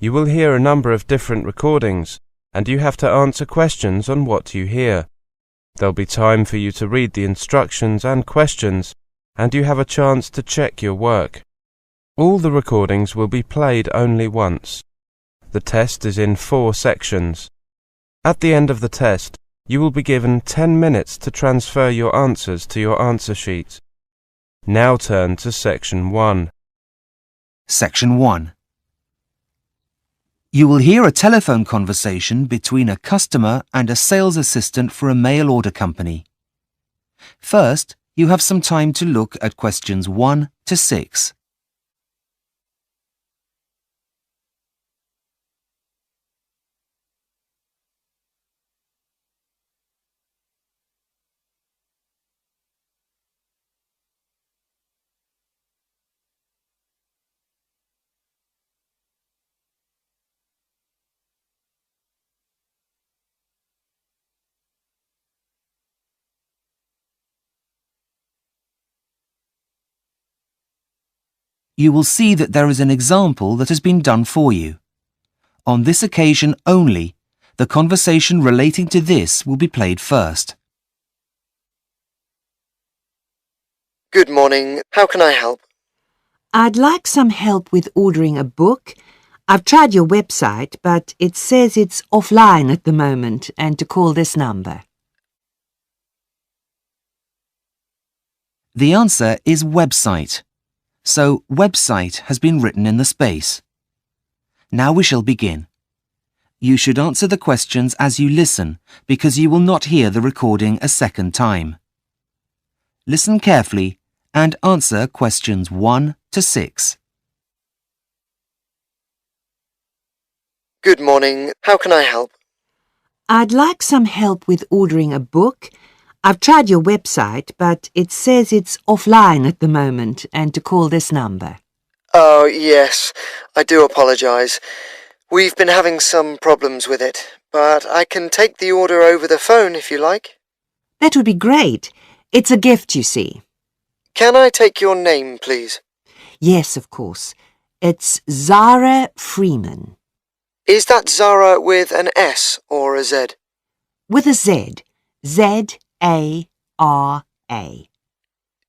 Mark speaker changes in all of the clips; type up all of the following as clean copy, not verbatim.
Speaker 1: You will hear a number of different recordings, and you have to answer questions on what you hear. There'll be time for you to read the instructions and questions, and you have a chance to check your work. All the recordings will be played only once. The test is in 4 sections. At the end of the test, you will be given 10 minutes to transfer your answers to your answer sheet. Now turn to Section 1.
Speaker 2: Section 1. You will hear a telephone conversation between a customer and a sales assistant for a mail order company. First, you have some time to look at questions 1 to 6. You will see that there is an example that has been done for you. On this occasion only, the conversation relating to this will be played first.
Speaker 3: Good morning. How can I help?
Speaker 4: I'd like some help with ordering a book. I've tried your website, but it says it's offline at the moment and to call this number.
Speaker 2: The answer is website. So website has been written in the space. Now we shall begin. You should answer the questions as you listen because you will not hear the recording a second time. Listen carefully and answer questions 1 to 6.
Speaker 3: Good morning. How can I help?
Speaker 4: I'd like some help with ordering a book. I've tried your website, but it says it's offline at the moment and to call this number.
Speaker 3: Oh, yes. I do apologise. We've been having some problems with it, but I can take the order over the phone if you like.
Speaker 4: That would be great. It's a gift, you see.
Speaker 3: Can I take your name, please?
Speaker 4: Yes, of course. It's Zara Freeman.
Speaker 3: Is that Zara with an S or a Z?
Speaker 4: With a Z. Z-A-R-A.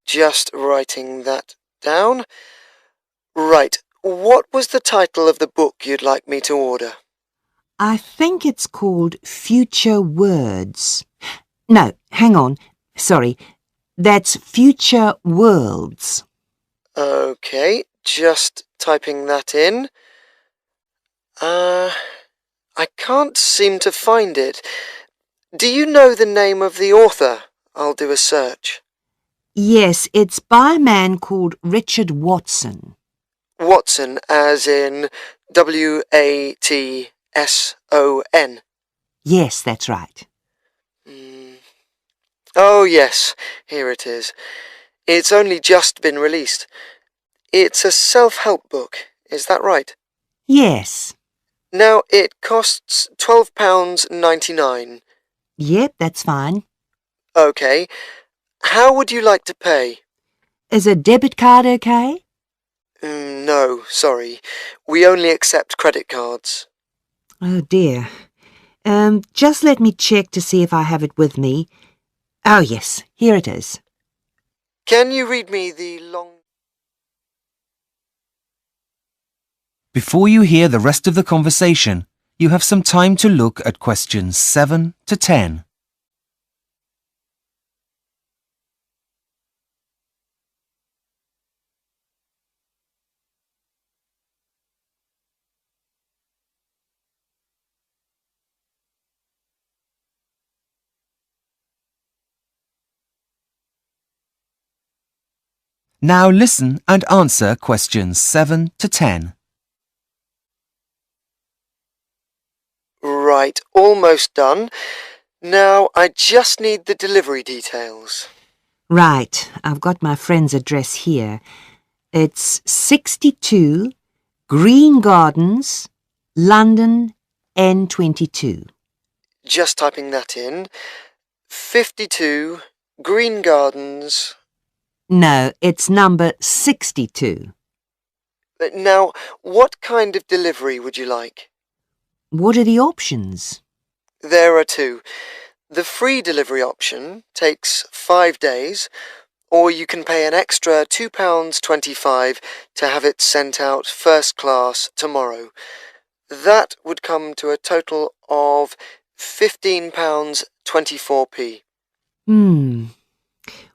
Speaker 3: Just writing that down. Right. What was the title of the book you'd like me to order?
Speaker 4: I think it's called Future Words. No, hang on. Sorry. That's Future Worlds.
Speaker 3: Okay, just typing that in. I can't seem to find it. Do you know the name of the author? I'll do a search.
Speaker 4: Yes, it's by a man called Richard Watson.
Speaker 3: Watson, as in W-A-T-S-O-N.
Speaker 4: Yes, that's right.
Speaker 3: Oh, yes, here it is. It's only just been released. It's a self-help book, is that right?
Speaker 4: Yes.
Speaker 3: Now, it costs £12.99.
Speaker 4: Yep, that's fine.
Speaker 3: OK. How would you like to pay?
Speaker 4: Is a debit card okay?
Speaker 3: No, sorry. We only accept credit cards.
Speaker 4: Oh, dear. Just let me check to see if I have it with me. Oh, yes, here it is.
Speaker 3: Can you read me the long...
Speaker 2: Before you hear the rest of the conversation, you have some time to look at questions 7 to 10. Now listen and answer questions 7 to 10.
Speaker 3: Right, almost done. Now I just need the delivery details.
Speaker 4: Right, I've got my friend's address here. It's 62 Green Gardens, London, N22.
Speaker 3: Just typing that in. 52 Green Gardens...
Speaker 4: No, it's number 62.
Speaker 3: Now, what kind of delivery would you like?
Speaker 4: What are the options?
Speaker 3: There are two. The free delivery option takes 5 days, or you can pay an extra £2.25 to have it sent out first class tomorrow. That would come to a total of £15.24p.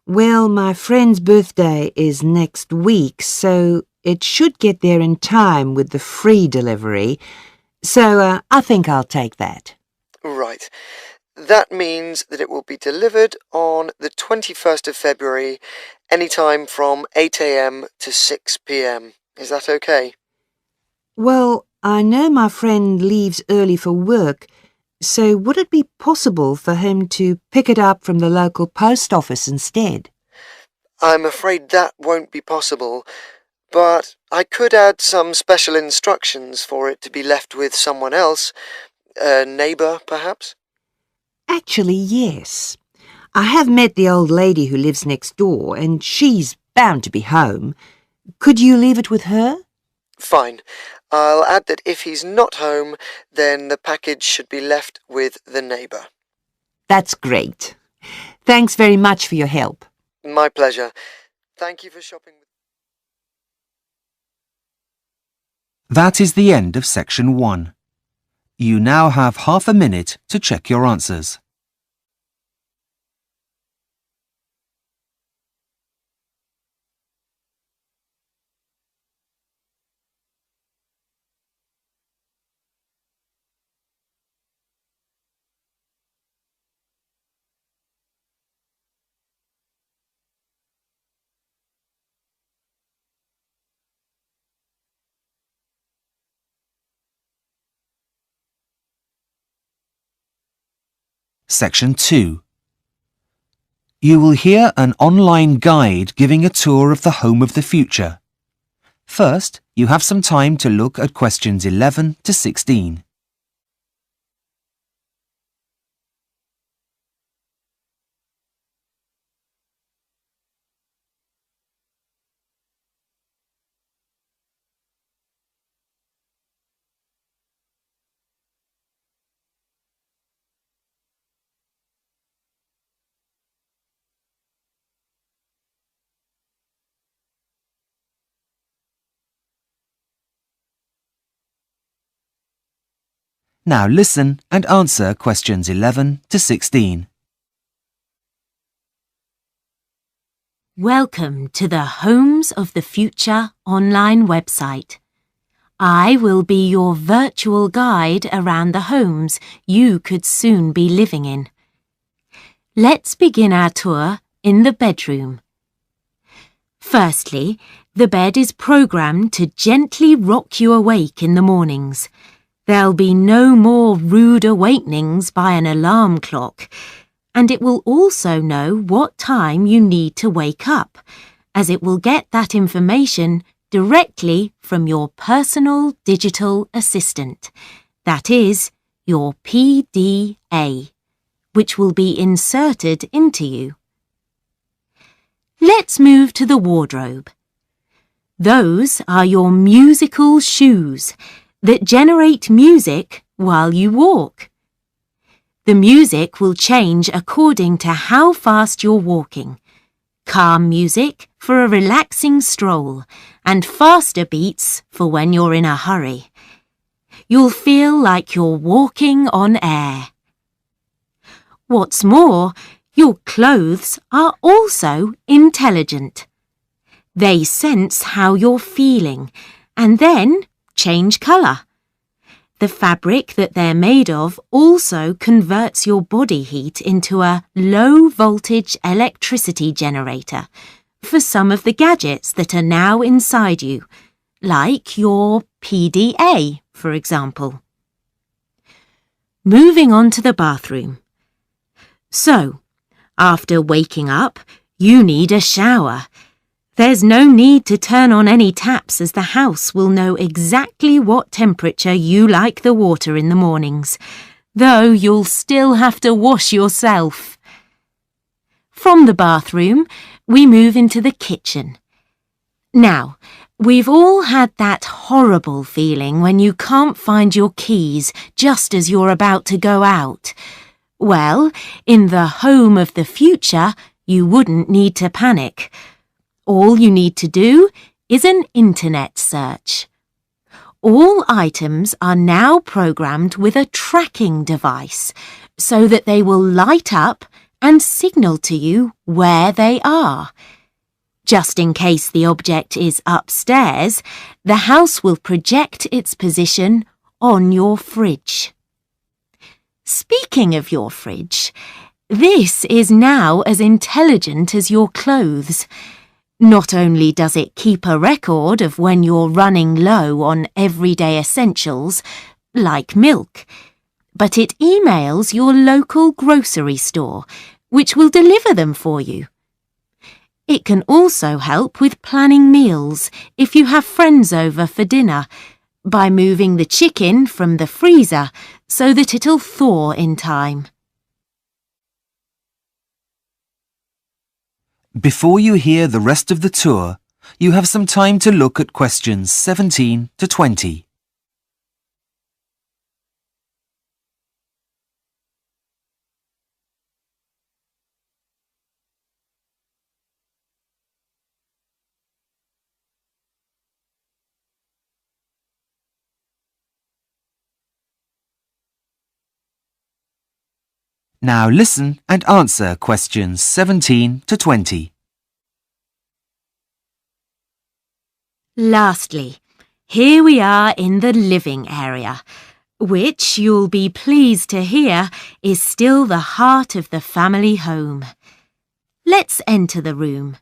Speaker 4: Well, my friend's birthday is next week, so it should get there in time with the free delivery. So I think I'll take that.
Speaker 3: Right. That means that it will be delivered on the 21st of February, anytime from 8 a.m. to 6 p.m. Is that okay?
Speaker 4: Well, I know my friend leaves early for work, so would it be possible for him to pick it up from the local post office instead?
Speaker 3: I'm afraid that won't be possible, but I could add some special instructions for it to be left with someone else, a neighbour, perhaps?
Speaker 4: Actually, yes. I have met the old lady who lives next door, and she's bound to be home. Could you leave it with her?
Speaker 3: Fine. I'll add that if he's not home, then the package should be left with the neighbour.
Speaker 4: That's great. Thanks very much for your help.
Speaker 3: My pleasure. Thank you for shopping with...
Speaker 2: That is the end of section 1. You now have half a minute to check your answers. Section 2. You will hear an online guide giving a tour of the home of the future. First, you have some time to look at questions 11 to 16. Now listen and answer questions 11 to 16.
Speaker 5: Welcome to the Homes of the Future online website. I will be your virtual guide around the homes you could soon be living in. Let's begin our tour in the bedroom. Firstly, the bed is programmed to gently rock you awake in the mornings. There'll be no more rude awakenings by an alarm clock, and it will also know what time you need to wake up, as it will get that information directly from your personal digital assistant, that is, your PDA, which will be inserted into you. Let's move to the wardrobe. Those are your musical shoes that generate music while you walk. The music will change according to how fast you're walking. Calm music for a relaxing stroll and faster beats for when you're in a hurry. You'll feel like you're walking on air. What's more, your clothes are also intelligent. They sense how you're feeling and then change colour. The fabric that they're made of also converts your body heat into a low-voltage electricity generator for some of the gadgets that are now inside you, like your PDA, for example. Moving on to the bathroom. So, after waking up, you need a shower. There's no need to turn on any taps as the house will know exactly what temperature you like the water in the mornings, though you'll still have to wash yourself. From the bathroom, we move into the kitchen. Now, We've all had that horrible feeling when you can't find your keys just as you're about to go out. Well, in the home of the future, you wouldn't need to panic. All you need to do is an internet search. All items are now programmed with a tracking device so that they will light up and signal to you where they are. Just in case the object is upstairs, the house will project its position on your fridge. Speaking of your fridge, this is now as intelligent as your clothes. Not only does it keep a record of when you're running low on everyday essentials, like milk, but it emails your local grocery store, which will deliver them for you. It can also help with planning meals if you have friends over for dinner, by moving the chicken from the freezer so that it'll thaw in time.
Speaker 2: Before you hear the rest of the tour, you have some time to look at questions 17 to 20. Now listen and answer questions 17 to 20.
Speaker 5: Lastly, here we are in the living area, which you'll be pleased to hear is still the heart of the family home. Let's enter the room.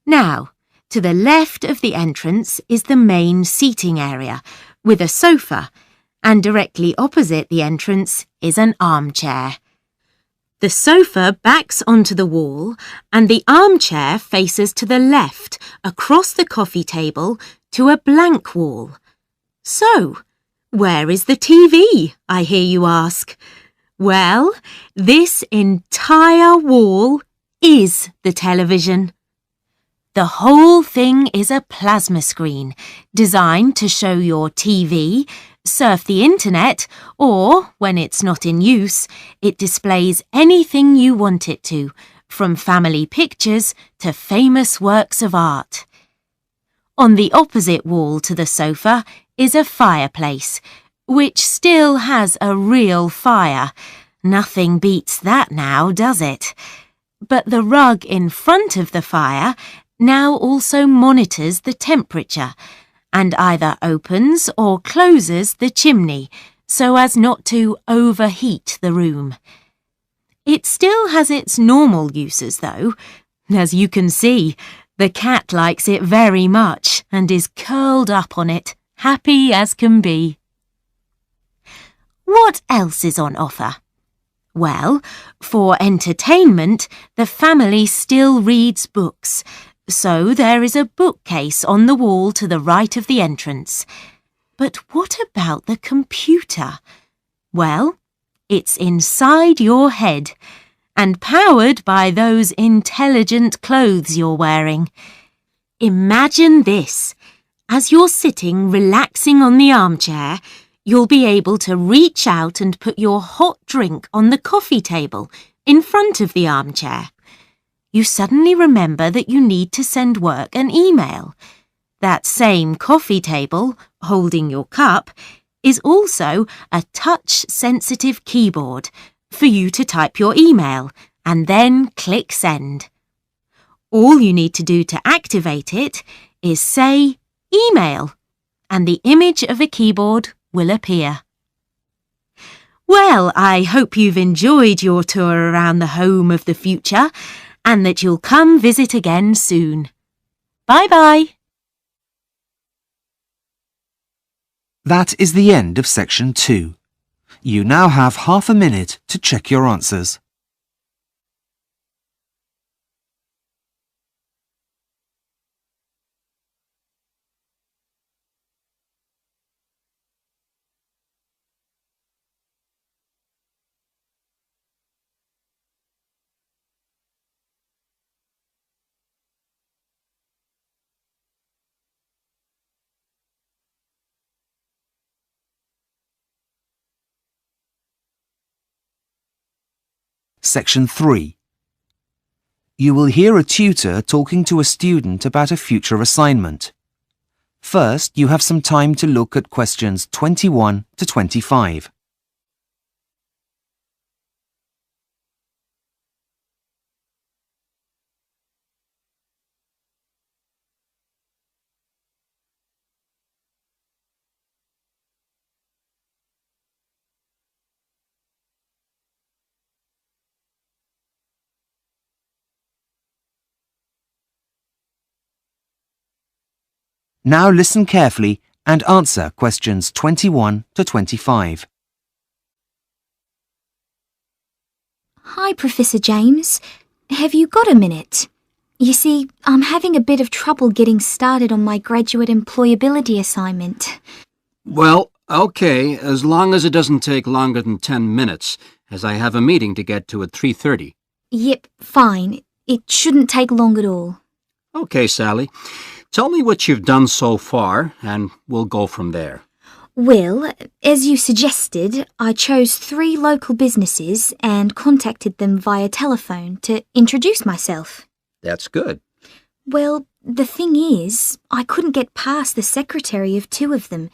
Speaker 5: Now, to the left of the entrance is the main seating area, with a sofa, and directly opposite the entrance is an armchair. The sofa backs onto the wall and the armchair faces to the left across the coffee table to a blank wall. So, where is the TV, I hear you ask? Well, this entire wall is the television. The whole thing is a plasma screen designed to show your TV, surf the internet, or, when it's not in use, it displays anything you want it to, from family pictures to famous works of art. On the opposite wall to the sofa is a fireplace, which still has a real fire. Nothing beats that now, does it? But the rug in front of the fire now also monitors the temperature and either opens or closes the chimney so as not to overheat the room. It still has its normal uses though. As you can see, the cat likes it very much and is curled up on it, happy as can be. What else is on offer? Well, for entertainment, the family still reads books. So there is a bookcase on the wall to the right of the entrance. But what about the computer? Well, it's inside your head and powered by those intelligent clothes you're wearing. Imagine this. As you're sitting relaxing on the armchair, you'll be able to reach out and put your hot drink on the coffee table in front of the armchair. You suddenly remember that you need to send work an email. That same coffee table, holding your cup, is also a touch-sensitive keyboard for you to type your email and then click send. All you need to do to activate it is say email, and the image of a keyboard will appear. Well, I hope you've enjoyed your tour around the home of the future, and that you'll come visit again soon. Bye-bye.
Speaker 2: That is the end of section 2. You now have half a minute to check your answers. Section 3. You will hear a tutor talking to a student about a future assignment. First, you have some time to look at questions 21 to 25. Now listen carefully and answer questions 21 to 25.
Speaker 6: Hi, Professor James. Have you got a minute? You see, I'm having a bit of trouble getting started on my graduate employability assignment.
Speaker 7: Well, okay, as long as it doesn't take longer than 10 minutes, as I have a meeting to get to at 3:30.
Speaker 6: Yep, fine. It shouldn't take long at all.
Speaker 7: Okay, Sally. Tell me what you've done so far, and we'll go from there.
Speaker 6: Well, as you suggested, I chose 3 local businesses and contacted them via telephone to introduce myself.
Speaker 7: That's good.
Speaker 6: Well, the thing is, I couldn't get past the secretary of 2 of them.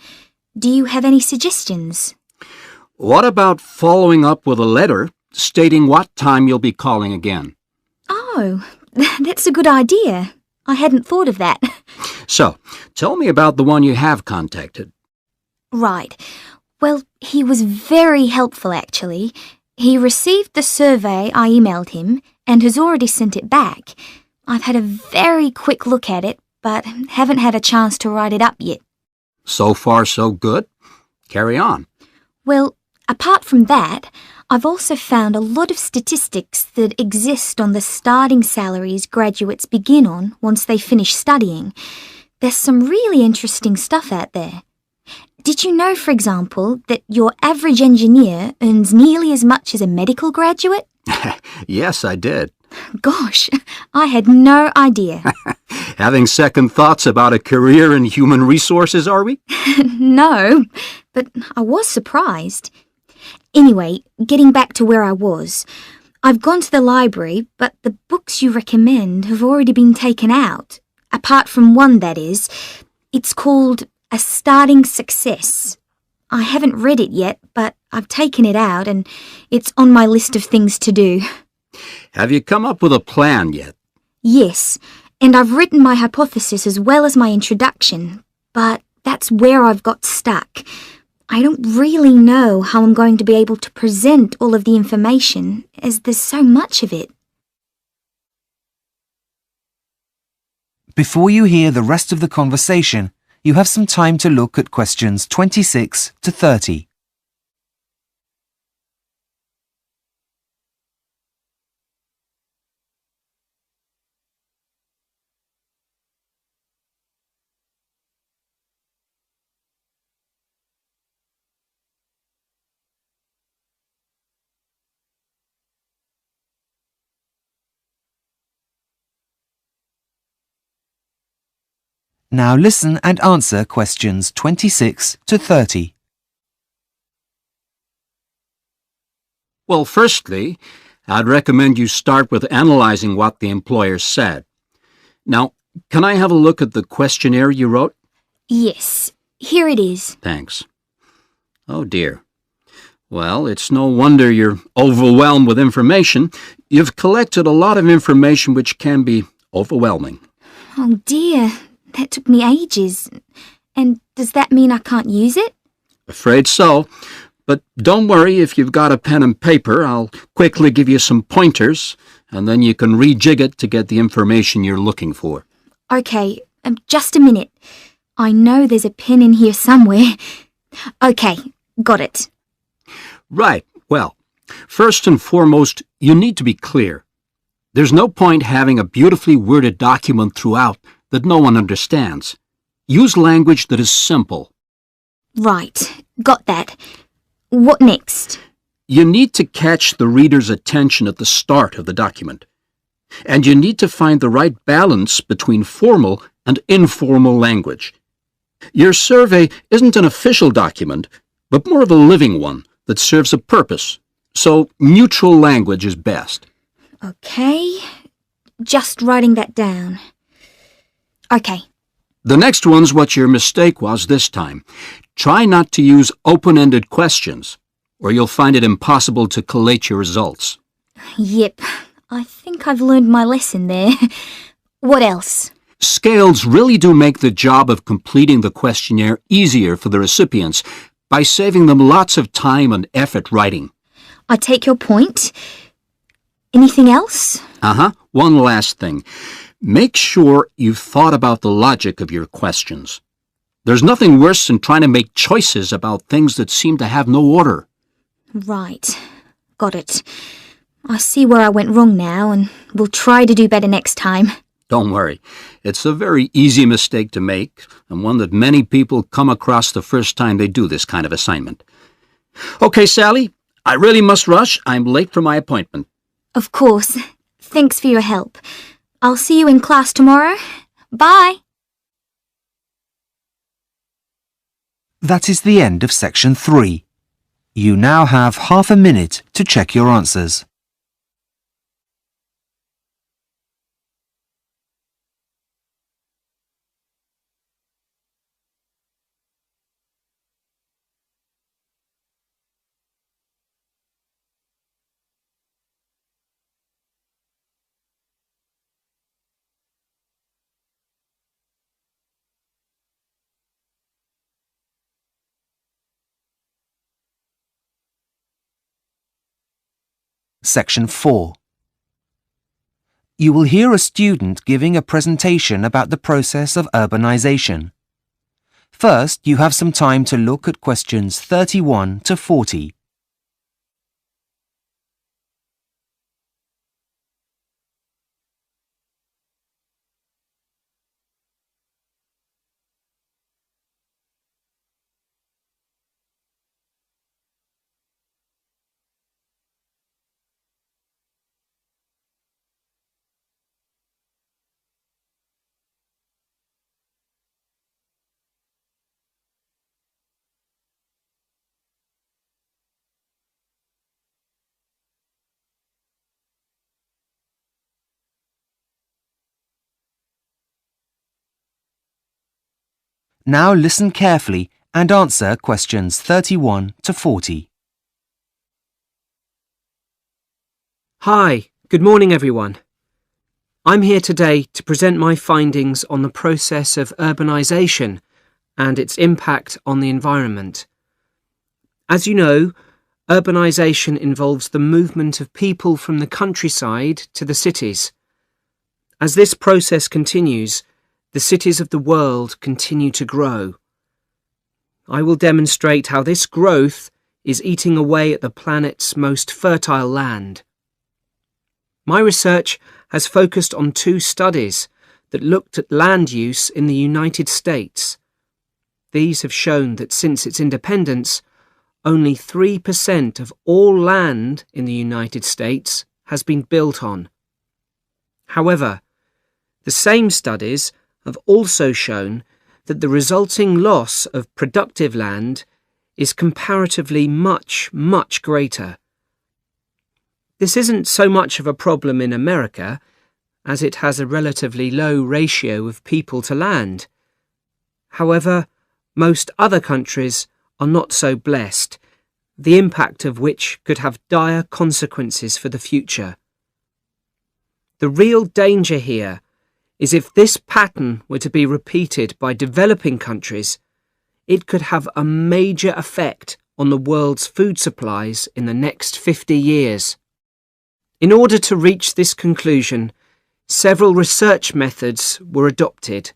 Speaker 6: Do you have any suggestions?
Speaker 7: What about following up with a letter stating what time you'll be calling again?
Speaker 6: Oh, that's a good idea. I hadn't thought of that.
Speaker 7: So, tell me about the one you have contacted.
Speaker 6: Right. Well, he was very helpful, actually. He received the survey I emailed him and has already sent it back. I've had a very quick look at it, but haven't had a chance to write it up yet.
Speaker 7: So far, so good. Carry on.
Speaker 6: Well, apart from that, I've also found a lot of statistics that exist on the starting salaries graduates begin on once they finish studying. There's some really interesting stuff out there. Did you know, for example, that your average engineer earns nearly as much as a medical graduate?
Speaker 7: Yes, I did.
Speaker 6: Gosh, I had no idea.
Speaker 7: Having second thoughts about a career in human resources, are we?
Speaker 6: No, but I was surprised. Anyway, getting back to where I was, I've gone to the library, but the books you recommend have already been taken out. Apart from one, that is. It's called A Starting Success. I haven't read it yet, but I've taken it out and it's on my list of things to do.
Speaker 7: Have you come up with a plan yet?
Speaker 6: Yes, and I've written my hypothesis as well as my introduction, but that's where I've got stuck. I don't really know how I'm going to be able to present all of the information, as there's so much of it.
Speaker 2: Before you hear the rest of the conversation, you have some time to look at questions 26 to 30. Now listen and answer questions 26 to 30.
Speaker 7: Well, firstly, I'd recommend you start with analyzing what the employer said. Now, can I have a look at the questionnaire you wrote?
Speaker 6: Yes, here it is.
Speaker 7: Thanks. Oh, dear. Well, it's no wonder you're overwhelmed with information. You've collected a lot of information which can be overwhelming.
Speaker 6: Oh dear, that took me ages. And does that mean I can't use it?
Speaker 7: Afraid so. But don't worry, if you've got a pen and paper, I'll quickly give you some pointers, and then you can rejig it to get the information you're looking for.
Speaker 6: Okay, just a minute. I know there's a pen in here somewhere. Okay, got it.
Speaker 7: Right. Well, first and foremost, you need to be clear. There's no point having a beautifully worded document throughout that no one understands. Use language that is simple.
Speaker 6: Right, got that. What next?
Speaker 7: You need to catch the reader's attention at the start of the document. And you need to find the right balance between formal and informal language. Your survey isn't an official document, but more of a living one that serves a purpose, so neutral language is best.
Speaker 6: Okay, just writing that down. Okay.
Speaker 7: The next one's what your mistake was this time. Try not to use open-ended questions, or you'll find it impossible to collate your results.
Speaker 6: Yep, I think I've learned my lesson there. What else?
Speaker 7: Scales really do make the job of completing the questionnaire easier for the recipients by saving them lots of time and effort writing.
Speaker 6: I take your point. Anything else?
Speaker 7: One last thing. Make sure you've thought about the logic of your questions. There's nothing worse than trying to make choices about things that seem to have no order.
Speaker 6: Right. Got it. I see where I went wrong now, and will try to do better next time.
Speaker 7: Don't worry. It's a very easy mistake to make, and one that many people come across the first time they do this kind of assignment. Okay, Sally, I really must rush. I'm late for my appointment.
Speaker 6: Of course. Thanks for your help. I'll see you in class tomorrow. Bye.
Speaker 2: That is the end of section 3. You now have half a minute to check your answers. Section 4. You will hear a student giving a presentation about the process of urbanization. First, you have some time to look at questions 31 to 40. Now listen carefully and answer questions 31 to 40.
Speaker 8: Hi, good morning everyone. I'm here today to present my findings on the process of urbanisation and its impact on the environment. As you know, urbanisation involves the movement of people from the countryside to the cities. As this process continues, the cities of the world continue to grow. I will demonstrate how this growth is eating away at the planet's most fertile land. My research has focused on 2 studies that looked at land use in the United States. These have shown that since its independence, only 3% of all land in the United States has been built on. However, the same studies have also shown that the resulting loss of productive land is comparatively much greater. This isn't so much of a problem in America, as it has a relatively low ratio of people to land. However, most other countries are not so blessed, the impact of which could have dire consequences for the future. The real danger here is if this pattern were to be repeated by developing countries, it could have a major effect on the world's food supplies in the next 50 years. In order to reach this conclusion, several research methods were adopted.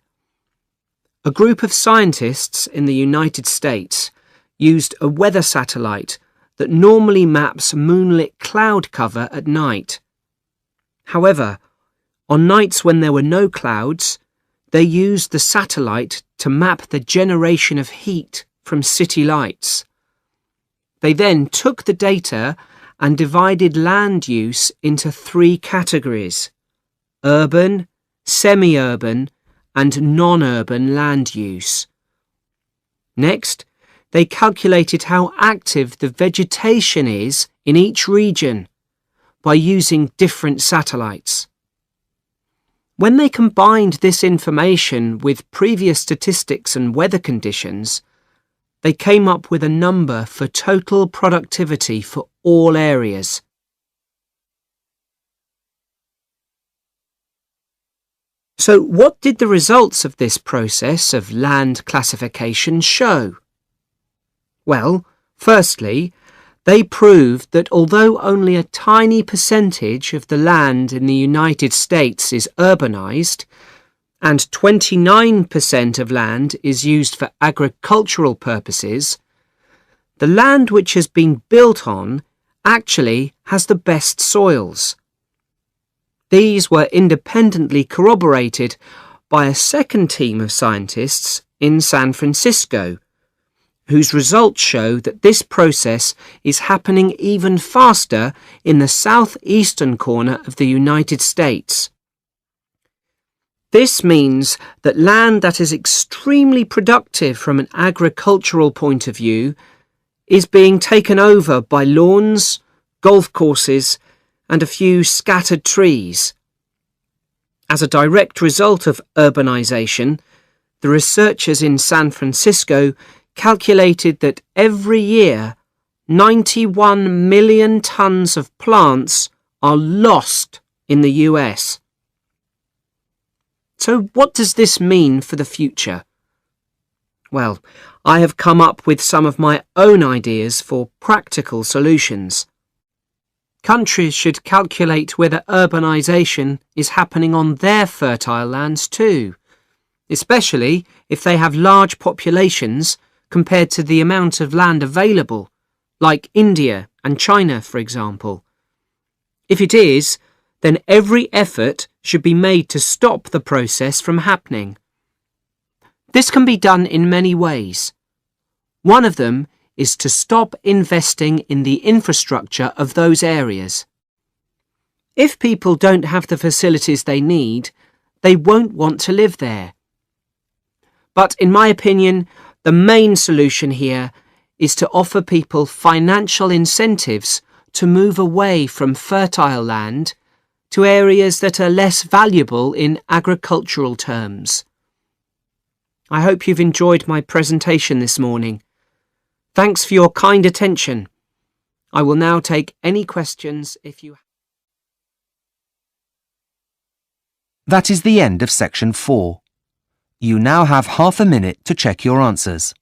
Speaker 8: A group of scientists in the United States used a weather satellite that normally maps moonlit cloud cover at night. However, on nights when there were no clouds, they used the satellite to map the generation of heat from city lights. They then took the data and divided land use into 3 categories: urban, semi-urban, and non-urban land use. Next, they calculated how active the vegetation is in each region by using different satellites. When they combined this information with previous statistics and weather conditions, they came up with a number for total productivity for all areas. So, what did the results of this process of land classification show? Well, firstly, they proved that although only a tiny percentage of the land in the United States is urbanized, and 29% of land is used for agricultural purposes, the land which has been built on actually has the best soils. These were independently corroborated by a second team of scientists in San Francisco, whose results show that this process is happening even faster in the southeastern corner of the United States. This means that land that is extremely productive from an agricultural point of view is being taken over by lawns, golf courses, and a few scattered trees. As a direct result of urbanization, the researchers in San Francisco calculated that every year 91 million tons of plants are lost in the US. So what does this mean for the future? Well, I have come up with some of my own ideas for practical solutions. Countries should calculate whether urbanization is happening on their fertile lands too, especially if they have large populations compared to the amount of land available, like India and China, for example. If it is, then every effort should be made to stop the process from happening. This can be done in many ways. One of them is to stop investing in the infrastructure of those areas. If people don't have the facilities they need, they won't want to live there. But in my opinion, the main solution here is to offer people financial incentives to move away from fertile land to areas that are less valuable in agricultural terms. I hope you've enjoyed my presentation this morning. Thanks for your kind attention. I will now take any questions if you have.
Speaker 2: That is the end of section 4. You now have half a minute to check your answers.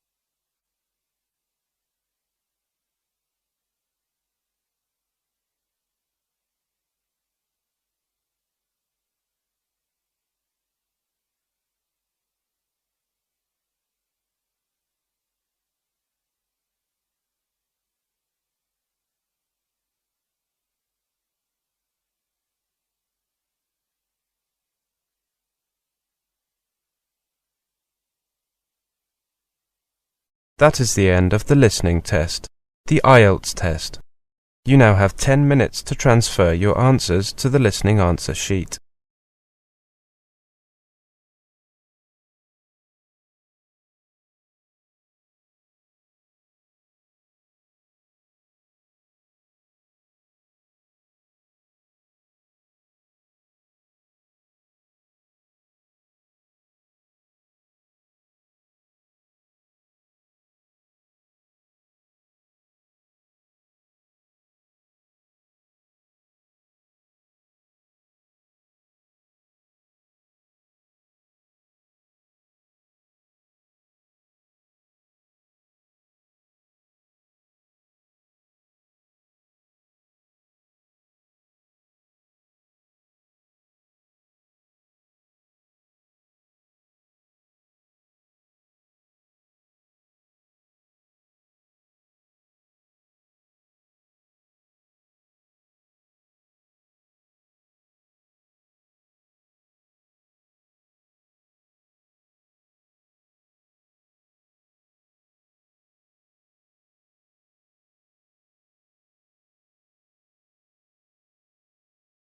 Speaker 1: That is the end of the listening test, the IELTS test. You now have 10 minutes to transfer your answers to the listening answer sheet.